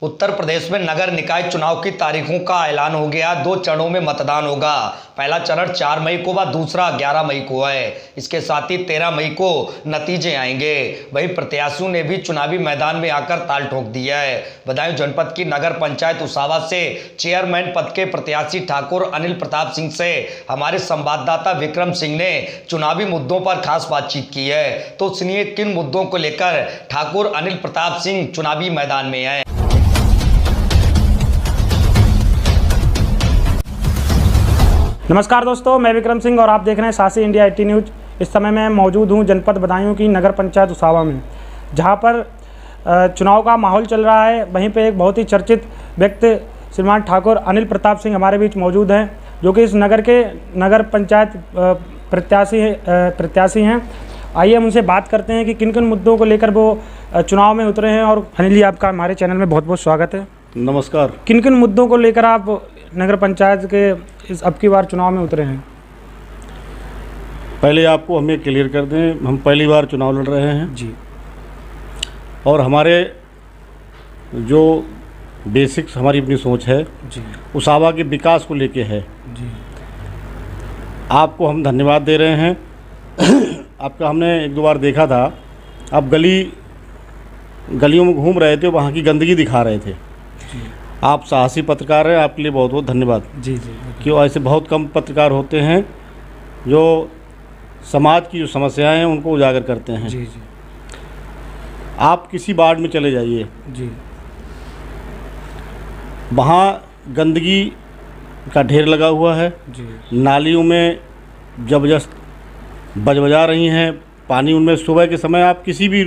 उत्तर प्रदेश में नगर निकाय चुनाव की तारीखों का ऐलान हो गया। 2 चरणों में मतदान होगा। पहला चरण 4 मई को व दूसरा 11 मई को है। इसके साथ ही 13 मई को नतीजे आएंगे। वहीं प्रत्याशियों ने भी चुनावी मैदान में आकर ताल ठोक दिया है। बदायूं जनपद की नगर पंचायत उसावा से चेयरमैन पद के प्रत्याशी ठाकुर अनिल प्रताप सिंह से हमारे संवाददाता विक्रम सिंह ने चुनावी मुद्दों पर खास बातचीत की है। तो सुनिए किन मुद्दों को लेकर ठाकुर अनिल प्रताप सिंह चुनावी मैदान में हैं। नमस्कार दोस्तों, मैं विक्रम सिंह और आप देख रहे हैं सासी इंडिया 80 न्यूज़। इस समय मैं मौजूद हूं जनपद बदायूं की नगर पंचायत उसावा में, जहां पर चुनाव का माहौल चल रहा है। वहीं पे एक बहुत ही चर्चित व्यक्ति श्रीमान ठाकुर अनिल प्रताप सिंह हमारे बीच मौजूद हैं, जो कि इस नगर के नगर पंचायत प्रत्याशी हैं। आइए हम उनसे बात करते हैं कि किन किन मुद्दों को लेकर वो चुनाव में उतरे हैं। और अनिल जी, आपका हमारे चैनल में बहुत बहुत स्वागत है। नमस्कार। किन किन मुद्दों को लेकर आप नगर पंचायत के इस अब की बार चुनाव में उतरे हैं? पहले आपको हमें क्लियर कर दें, हम पहली बार चुनाव लड़ रहे हैं जी, और हमारे जो बेसिक्स हमारी अपनी सोच है जी, उसावा के विकास को लेके है। जी, आपको हम धन्यवाद दे रहे हैं। आपका हमने 1-2 बार देखा था, आप गलियों में घूम रहे थे, वहाँ की गंदगी दिखा रहे थे। आप साहसी पत्रकार हैं, आपके लिए बहुत बहुत धन्यवाद। जी जी। क्यों ऐसे बहुत कम पत्रकार होते हैं जो समाज की जो समस्याएं हैं उनको उजागर करते हैं। जी जी। आप किसी वार्ड में चले जाइए, जी, वहाँ गंदगी का ढेर लगा हुआ है। जी, नालियों में जबरदस्त बजबजा रही हैं, पानी उनमें। सुबह के समय आप किसी भी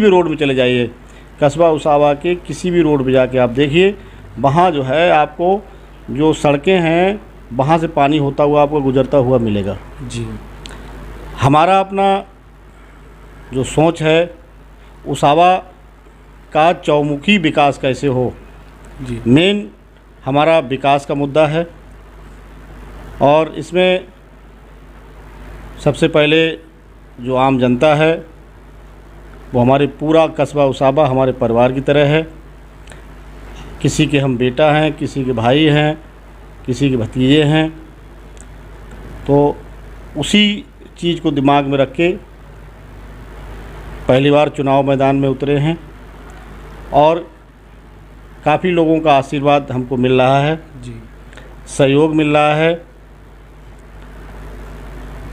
रोड में चले जाइए, कस्बा उसावा के किसी भी रोड पे जाके आप देखिए, वहाँ जो है आपको जो सड़कें हैं वहाँ से पानी होता हुआ आपको गुजरता हुआ मिलेगा। जी। हमारा अपना जो सोच है, उसावा का चौमुखी विकास कैसे हो, जी, मेन हमारा विकास का मुद्दा है। और इसमें सबसे पहले जो आम जनता है वो हमारे पूरा कस्बा उसावा हमारे परिवार की तरह है। किसी के हम बेटा हैं, किसी के भाई हैं, किसी के भतीजे हैं। तो उसी चीज़ को दिमाग में रख के पहली बार चुनाव मैदान में उतरे हैं और काफ़ी लोगों का आशीर्वाद हमको मिल रहा है, जी, सहयोग मिल रहा है।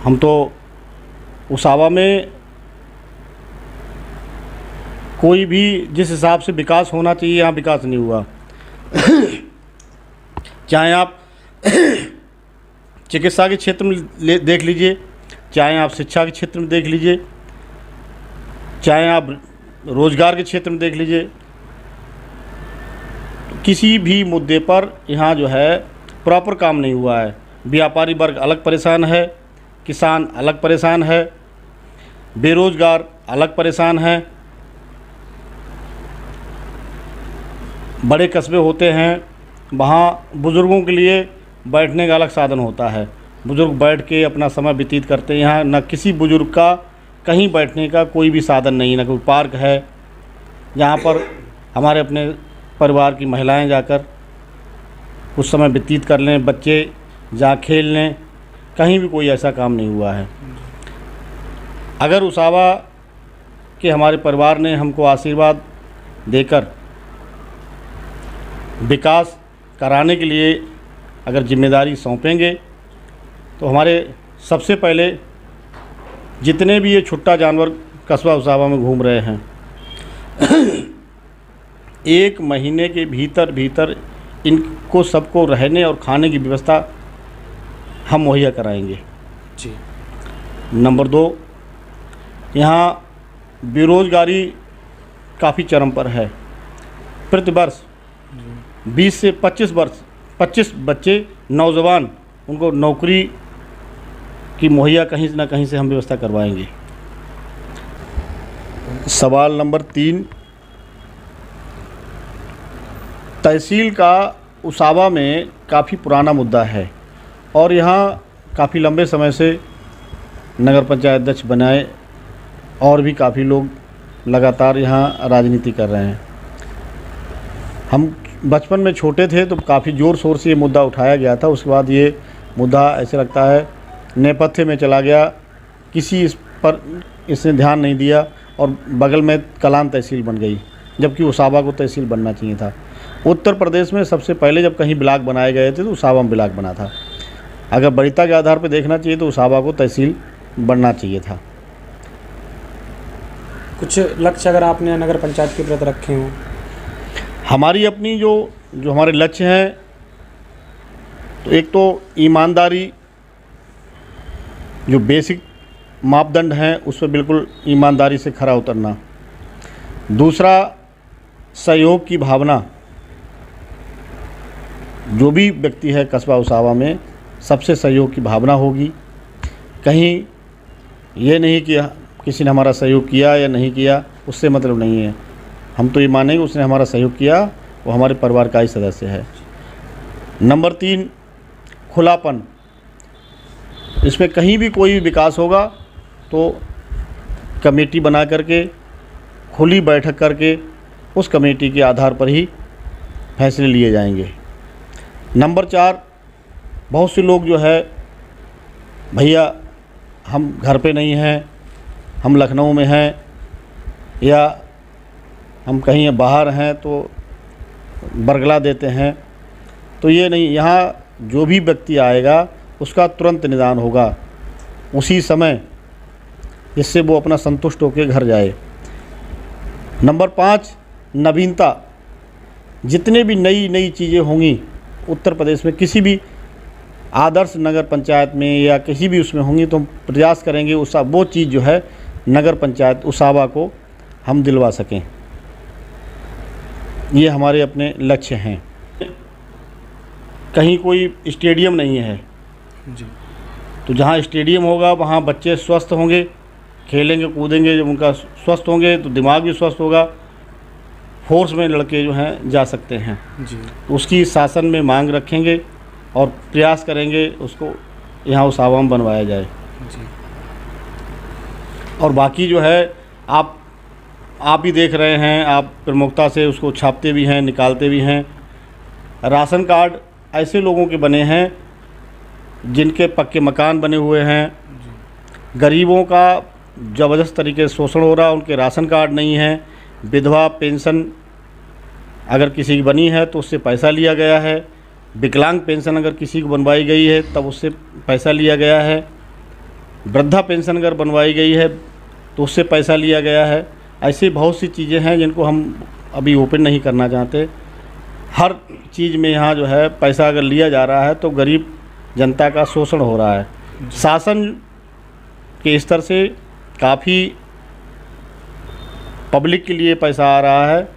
हम तो उसावा में कोई भी जिस हिसाब से विकास होना चाहिए यहाँ विकास नहीं हुआ। चाहे आप चिकित्सा के क्षेत्र में देख लीजिए, चाहे आप शिक्षा के क्षेत्र में देख लीजिए, चाहे आप रोजगार के क्षेत्र में देख लीजिए, किसी भी मुद्दे पर यहाँ जो है प्रॉपर काम नहीं हुआ है। व्यापारी वर्ग अलग परेशान है, किसान अलग परेशान है, बेरोजगार अलग परेशान है। बड़े कस्बे होते हैं, वहाँ बुज़ुर्गों के लिए बैठने का अलग साधन होता है, बुज़ुर्ग बैठ के अपना समय व्यतीत करते हैं। यहाँ न किसी बुज़ुर्ग का कहीं बैठने का कोई भी साधन नहीं, न कोई पार्क है जहाँ पर हमारे अपने परिवार की महिलाएं जाकर कुछ समय व्यतीत कर लें, बच्चे जा खेल लें। कहीं भी कोई ऐसा काम नहीं हुआ है। अगर उसावा के हमारे परिवार ने हमको आशीर्वाद देकर विकास कराने के लिए अगर जिम्मेदारी सौंपेंगे तो हमारे सबसे पहले जितने भी ये छुट्टा जानवर कस्बा उसावा में घूम रहे हैं 1 महीने के भीतर इनको सबको रहने और खाने की व्यवस्था हम मुहैया कराएंगे। जी। नंबर 2, यहाँ बेरोजगारी काफ़ी चरम पर है। प्रति वर्ष 20 से 25 बच्चे नौजवान, उनको नौकरी की मुहैया कहीं ना कहीं से हम व्यवस्था करवाएंगे। सवाल नंबर 3, तहसील का उसावा में काफ़ी पुराना मुद्दा है और यहाँ काफ़ी लंबे समय से नगर पंचायत अध्यक्ष बनाए और भी काफ़ी लोग लगातार यहाँ राजनीति कर रहे हैं। हम बचपन में छोटे थे तो काफ़ी ज़ोर शोर से ये मुद्दा उठाया गया था। उसके बाद ये मुद्दा ऐसे लगता है नेपथ्य में चला गया, किसी इस पर इसने ध्यान नहीं दिया और बगल में कलान तहसील बन गई, जबकि उसावा को तहसील बनना चाहिए था। उत्तर प्रदेश में सबसे पहले जब कहीं ब्लॉक बनाए गए थे तो उसावा में ब्लॉक बना था। अगर वरीयता के आधार पर देखना चाहिए तो उसावा को तहसील बनना चाहिए था। कुछ लक्ष्य अगर आपने नगर पंचायत के प्रति रखे हों? हमारी अपनी जो हमारे लक्ष्य हैं, तो एक तो ईमानदारी, जो बेसिक मापदंड हैं उस पर बिल्कुल ईमानदारी से खरा उतरना। दूसरा, सहयोग की भावना। जो भी व्यक्ति है कस्बा उसावा में, सबसे सहयोग की भावना होगी। कहीं ये नहीं कि किसी ने हमारा सहयोग किया या नहीं किया, उससे मतलब नहीं है। हम तो ये मानेंगे उसने हमारा सहयोग किया, वो हमारे परिवार का ही सदस्य है। नंबर 3, खुलापन। इसमें कहीं भी कोई भी विकास होगा तो कमेटी बना करके, खुली बैठक करके, उस कमेटी के आधार पर ही फैसले लिए जाएंगे। नंबर 4, बहुत से लोग जो है, भैया हम घर पे नहीं हैं, हम लखनऊ में हैं या हम कहीं बाहर हैं, तो बरगला देते हैं। तो ये नहीं, यहाँ जो भी व्यक्ति आएगा उसका तुरंत निदान होगा उसी समय, जिससे वो अपना संतुष्ट होकर घर जाए। नंबर 5, नवीनता। जितने भी नई चीज़ें होंगी उत्तर प्रदेश में, किसी भी आदर्श नगर पंचायत में या किसी भी उसमें होंगी, तो हम प्रयास करेंगे वो चीज़ जो है नगर पंचायत उसावा को हम दिलवा सकें। ये हमारे अपने लक्ष्य हैं। कहीं कोई स्टेडियम नहीं है जी, तो जहाँ स्टेडियम होगा वहाँ बच्चे स्वस्थ होंगे, खेलेंगे कूदेंगे। जब उनका स्वस्थ होंगे तो दिमाग भी स्वस्थ होगा, फोर्स में लड़के जो हैं जा सकते हैं जी। उसकी शासन में मांग रखेंगे और प्रयास करेंगे उसको यहाँ उसावा में बनवाया जाए जी। और बाकी जो है आप भी देख रहे हैं, आप प्रमुखता से उसको छापते भी हैं, निकालते भी हैं। राशन कार्ड ऐसे लोगों के बने हैं जिनके पक्के मकान बने हुए हैं, गरीबों का ज़बरदस्त तरीके से शोषण हो रहा, उनके राशन कार्ड नहीं है। विधवा पेंशन अगर किसी की बनी है तो उससे पैसा लिया गया है। विकलांग पेंशन अगर किसी को बनवाई गई है तब उससे पैसा लिया गया है। वृद्धा पेंशन अगर बनवाई गई है तो उससे पैसा लिया गया है। ऐसी बहुत सी चीज़ें हैं जिनको हम अभी ओपन नहीं करना चाहते। हर चीज़ में यहाँ जो है पैसा अगर लिया जा रहा है तो गरीब जनता का शोषण हो रहा है। शासन के स्तर से काफ़ी पब्लिक के लिए पैसा आ रहा है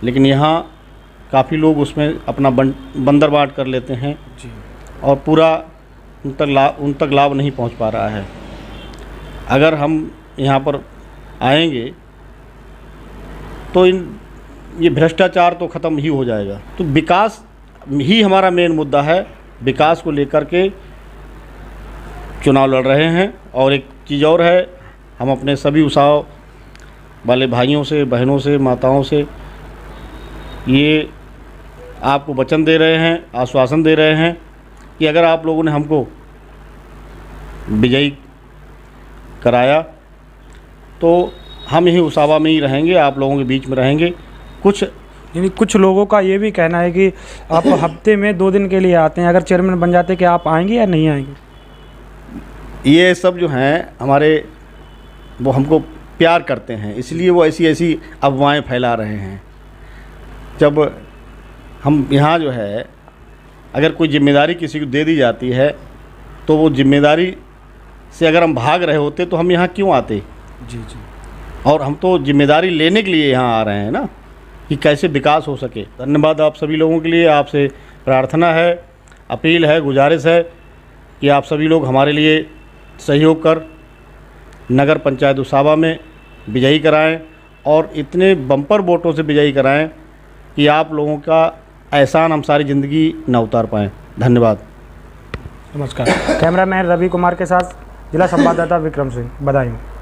लेकिन यहाँ काफ़ी लोग उसमें अपना बंदर बांट कर लेते हैं जी। और पूरा उन तक लाभ नहीं पहुँच पा रहा है। अगर हम यहाँ पर आएंगे तो ये भ्रष्टाचार तो ख़त्म ही हो जाएगा। तो विकास ही हमारा मेन मुद्दा है। विकास को लेकर के चुनाव लड़ रहे हैं। और एक चीज़ और है, हम अपने सभी उसाव वाले भाइयों से, बहनों से, माताओं से ये आपको वचन दे रहे हैं, आश्वासन दे रहे हैं कि अगर आप लोगों ने हमको विजयी कराया तो हम यही उसावा में ही रहेंगे, आप लोगों के बीच में रहेंगे। कुछ लोगों का ये भी कहना है कि आप हफ्ते में 2 दिन के लिए आते हैं, अगर चेयरमैन बन जाते कि आप आएंगे या नहीं आएंगे? ये सब जो हैं हमारे, वो हमको प्यार करते हैं, इसलिए वो ऐसी अफवाहें फैला रहे हैं। जब हम यहाँ जो है अगर कोई जिम्मेदारी किसी को दे दी जाती है तो वो जिम्मेदारी से अगर हम भाग रहे होते तो हम यहाँ क्यों आते? जी जी। और हम तो जिम्मेदारी लेने के लिए यहाँ आ रहे हैं ना, कि कैसे विकास हो सके। धन्यवाद आप सभी लोगों के लिए। आपसे प्रार्थना है, अपील है, गुजारिश है कि आप सभी लोग हमारे लिए सहयोग कर नगर पंचायत उसावा में विजयी कराएं और इतने बम्पर वोटों से विजयी कराएं कि आप लोगों का एहसान हम सारी ज़िंदगी न उतार पाएँ। धन्यवाद। नमस्कार। कैमरामैन रवि कुमार के साथ जिला संवाददाता विक्रम सिंह, बधाई।